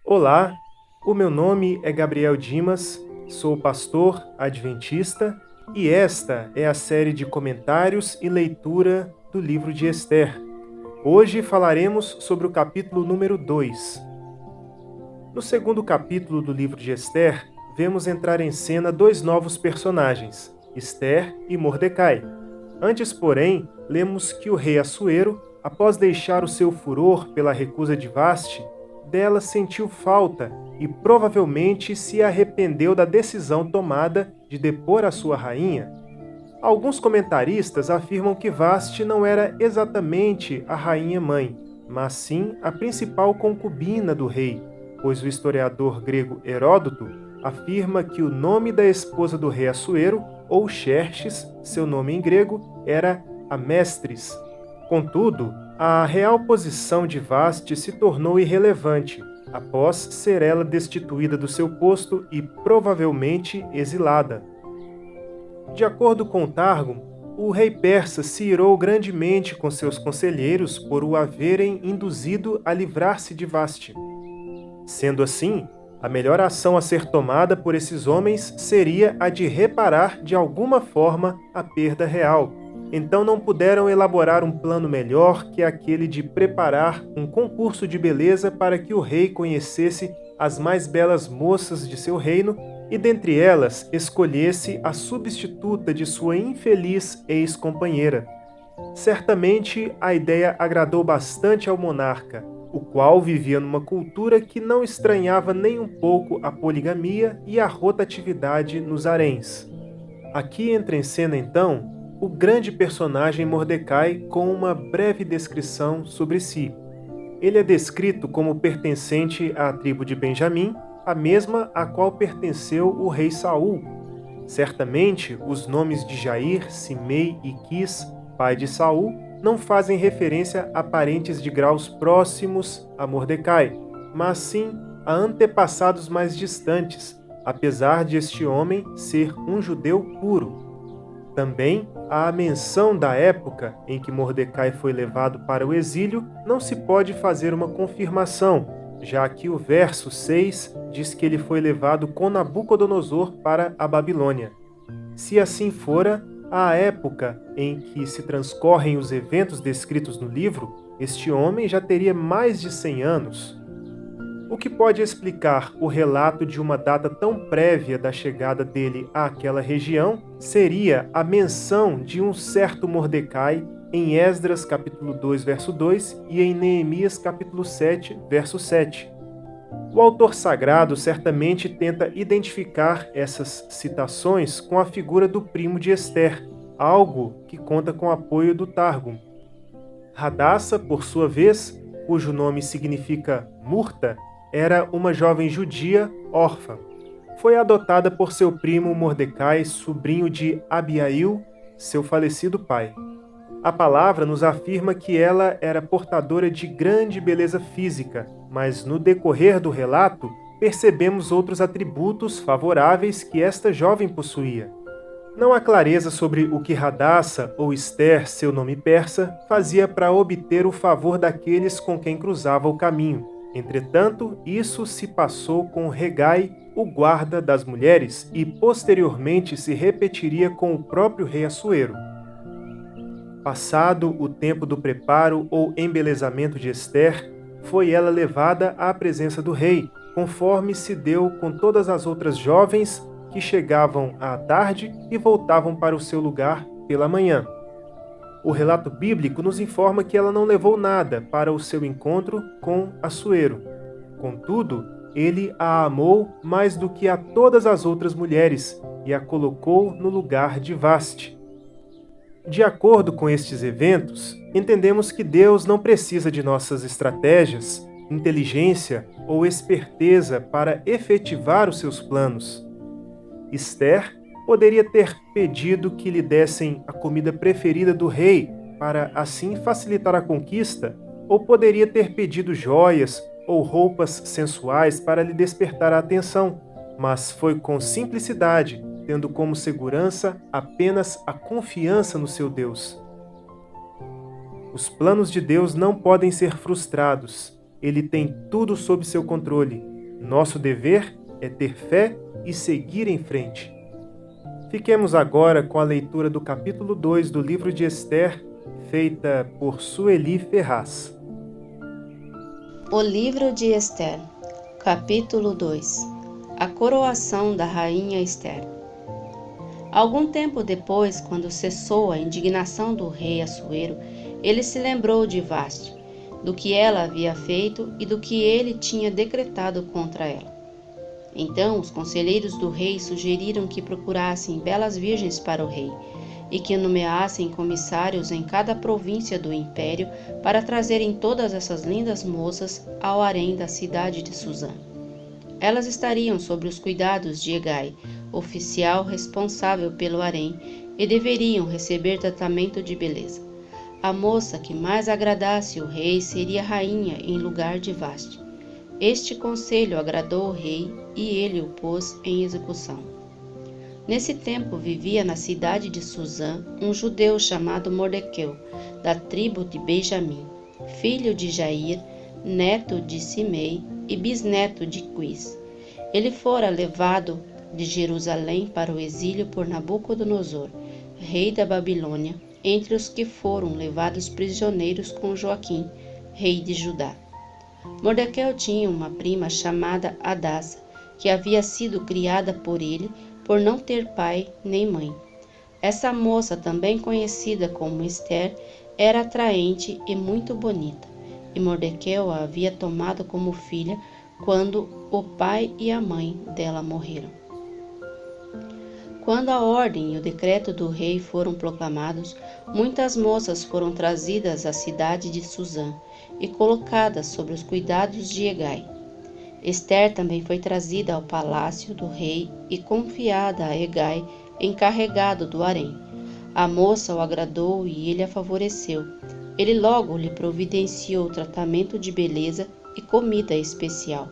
Olá, o meu nome é Gabriel Dimas, sou pastor adventista e esta é a série de comentários e leitura do livro de Esther. Hoje falaremos sobre o capítulo número 2. No segundo capítulo do livro de Esther, vemos entrar em cena dois novos personagens, Esther e Mordecai. Antes, porém, lemos que o rei Assuero, após deixar o seu furor pela recusa de Vaste, dela sentiu falta e provavelmente se arrependeu da decisão tomada de depor a sua rainha. Alguns comentaristas afirmam que Vaste não era exatamente a rainha-mãe, mas sim a principal concubina do rei, pois o historiador grego Heródoto afirma que o nome da esposa do rei Assuero, ou Xerxes, seu nome em grego, era Amestris. Contudo, a real posição de Vaste se tornou irrelevante após ser ela destituída do seu posto e provavelmente exilada. De acordo com Targum, o rei persa se irou grandemente com seus conselheiros por o haverem induzido a livrar-se de Vaste. Sendo assim, a melhor ação a ser tomada por esses homens seria a de reparar de alguma forma a perda real. Então não puderam elaborar um plano melhor que aquele de preparar um concurso de beleza para que o rei conhecesse as mais belas moças de seu reino e dentre elas escolhesse a substituta de sua infeliz ex-companheira. Certamente a ideia agradou bastante ao monarca, o qual vivia numa cultura que não estranhava nem um pouco a poligamia e a rotatividade nos haréns. Aqui entra em cena, então, o grande personagem Mordecai com uma breve descrição sobre si. Ele é descrito como pertencente à tribo de Benjamim, a mesma a qual pertenceu o rei Saul. Certamente, os nomes de Jair, Simei e Quis, pai de Saul, não fazem referência a parentes de graus próximos a Mordecai, mas sim a antepassados mais distantes, apesar de este homem ser um judeu puro. Também, a menção da época em que Mordecai foi levado para o exílio não se pode fazer uma confirmação, já que o verso 6 diz que ele foi levado com Nabucodonosor para a Babilônia. Se assim fora, à época em que se transcorrem os eventos descritos no livro, este homem já teria mais de 100 anos. O que pode explicar o relato de uma data tão prévia da chegada dele àquela região seria a menção de um certo Mordecai em Esdras capítulo 2, verso 2 e em Neemias capítulo 7, verso 7. O autor sagrado certamente tenta identificar essas citações com a figura do primo de Esther, algo que conta com o apoio do Targum. Hadassa, por sua vez, cujo nome significa murta, era uma jovem judia órfã. Foi adotada por seu primo Mordecai, sobrinho de Abiail, seu falecido pai. A palavra nos afirma que ela era portadora de grande beleza física, mas no decorrer do relato percebemos outros atributos favoráveis que esta jovem possuía. Não há clareza sobre o que Hadassa ou Esther, seu nome persa, fazia para obter o favor daqueles com quem cruzava o caminho. Entretanto, isso se passou com Hegai, o guarda das mulheres, e posteriormente se repetiria com o próprio rei Assuero. Passado o tempo do preparo ou embelezamento de Esther, foi ela levada à presença do rei, conforme se deu com todas as outras jovens que chegavam à tarde e voltavam para o seu lugar pela manhã. O relato bíblico nos informa que ela não levou nada para o seu encontro com Assuero. Contudo, ele a amou mais do que a todas as outras mulheres e a colocou no lugar de Vaste. De acordo com estes eventos, entendemos que Deus não precisa de nossas estratégias, inteligência ou esperteza para efetivar os seus planos. Esther poderia ter pedido que lhe dessem a comida preferida do rei para assim facilitar a conquista, ou poderia ter pedido joias ou roupas sensuais para lhe despertar a atenção, mas foi com simplicidade, tendo como segurança apenas a confiança no seu Deus. Os planos de Deus não podem ser frustrados. Ele tem tudo sob seu controle. Nosso dever é ter fé e seguir em frente. Fiquemos agora com a leitura do capítulo 2 do livro de Esther, feita por Sueli Ferraz. O livro de Esther, capítulo 2. A coroação da rainha Esther. Algum tempo depois, quando cessou a indignação do rei Assuero, ele se lembrou de Vaste, do que ela havia feito e do que ele tinha decretado contra ela. Então os conselheiros do rei sugeriram que procurassem belas virgens para o rei e que nomeassem comissários em cada província do império para trazerem todas essas lindas moças ao harém da cidade de Suzã. Elas estariam sob os cuidados de Hegai, oficial responsável pelo harém, e deveriam receber tratamento de beleza. A moça que mais agradasse o rei seria rainha em lugar de Vaste. Este conselho agradou o rei e ele o pôs em execução. Nesse tempo vivia na cidade de Suzã um judeu chamado Mordequeu, da tribo de Benjamim, filho de Jair, neto de Simei e bisneto de Quis. Ele fora levado de Jerusalém para o exílio por Nabucodonosor, rei da Babilônia, entre os que foram levados prisioneiros com Joaquim, rei de Judá. Mordequeu tinha uma prima chamada Hadassa, que havia sido criada por ele por não ter pai nem mãe. Essa moça, também conhecida como Esther, era atraente e muito bonita, e Mordequeu a havia tomado como filha quando o pai e a mãe dela morreram. Quando a ordem e o decreto do rei foram proclamados, muitas moças foram trazidas à cidade de Suzã e colocadas sob os cuidados de Hegai. Esther também foi trazida ao palácio do rei e confiada a Hegai, encarregado do harém. A moça o agradou e ele a favoreceu. Ele logo lhe providenciou tratamento de beleza e comida especial.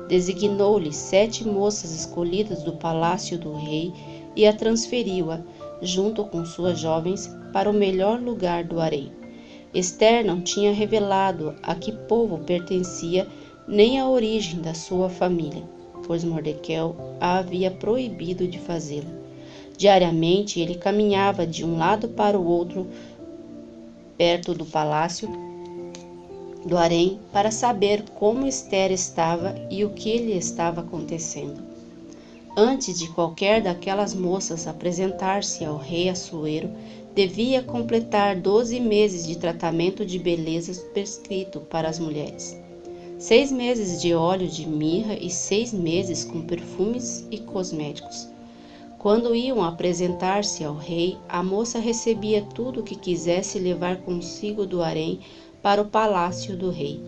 Designou-lhe 7 moças escolhidas do palácio do rei e a transferiu-a, junto com suas jovens, para o melhor lugar do harém. Esther não tinha revelado a que povo pertencia nem a origem da sua família, pois Mordequeu a havia proibido de fazê-lo. Diariamente ele caminhava de um lado para o outro, perto do palácio do harém, para saber como Esther estava e o que lhe estava acontecendo. Antes de qualquer daquelas moças apresentar-se ao rei Assuero, devia completar 12 meses de tratamento de beleza prescrito para as mulheres. 6 meses de óleo de mirra e 6 meses com perfumes e cosméticos. Quando iam apresentar-se ao rei, a moça recebia tudo o que quisesse levar consigo do harém para o palácio do rei.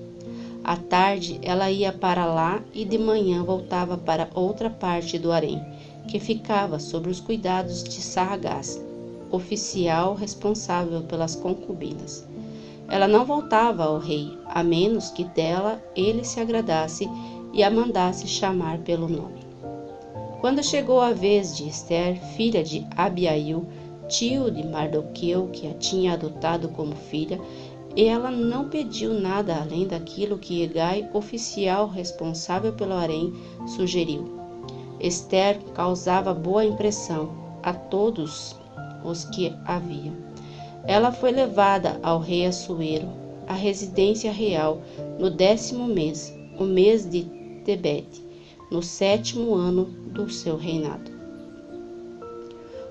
À tarde ela ia para lá e de manhã voltava para outra parte do harém, que ficava sob os cuidados de Sarragás, oficial responsável pelas concubinas. Ela não voltava ao rei, a menos que dela ele se agradasse e a mandasse chamar pelo nome. Quando chegou a vez de Esther, filha de Abiail, tio de Mardoqueu, que a tinha adotado como filha, ela não pediu nada além daquilo que Hegai, oficial responsável pelo harém, sugeriu. Esther causava boa impressão a todos os que a viam. Ela foi levada ao rei Assuero, à residência real, no 10º mês, o mês de Tebete, no 7º ano do seu reinado.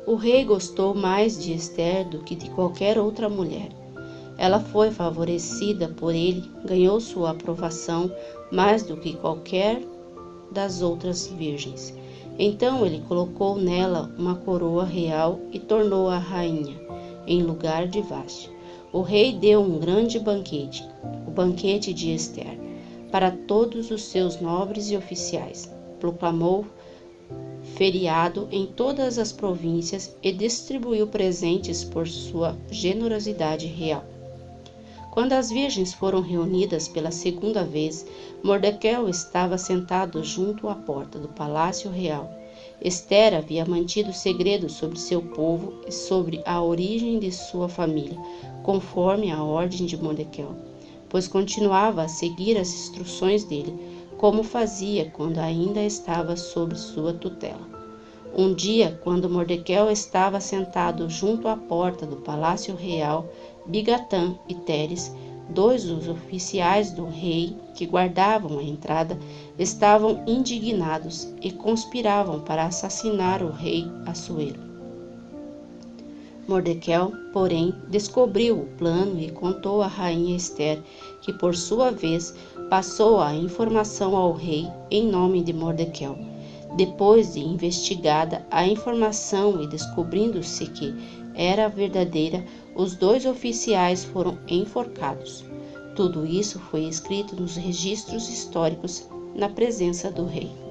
O rei gostou mais de Esther do que de qualquer outra mulher. Ela foi favorecida por ele, ganhou sua aprovação mais do que qualquer das outras virgens. Então ele colocou nela uma coroa real e tornou-a rainha, em lugar de Vaste. O rei deu um grande banquete, o banquete de Esther, para todos os seus nobres e oficiais. Proclamou feriado em todas as províncias e distribuiu presentes por sua generosidade real. Quando as virgens foram reunidas pela segunda vez, Mordequeu estava sentado junto à porta do palácio real. Esther havia mantido segredo sobre seu povo e sobre a origem de sua família, conforme a ordem de Mordequeu, pois continuava a seguir as instruções dele, como fazia quando ainda estava sob sua tutela. Um dia, quando Mardoqueu estava sentado junto à porta do palácio real, Bigatã e Teres, dois dos oficiais do rei que guardavam a entrada, estavam indignados e conspiravam para assassinar o rei Assuero. Mardoqueu, porém, descobriu o plano e contou à rainha Ester, que por sua vez passou a informação ao rei em nome de Mardoqueu. Depois de investigada a informação e descobrindo-se que era verdadeira, os dois oficiais foram enforcados. Tudo isso foi escrito nos registros históricos na presença do rei.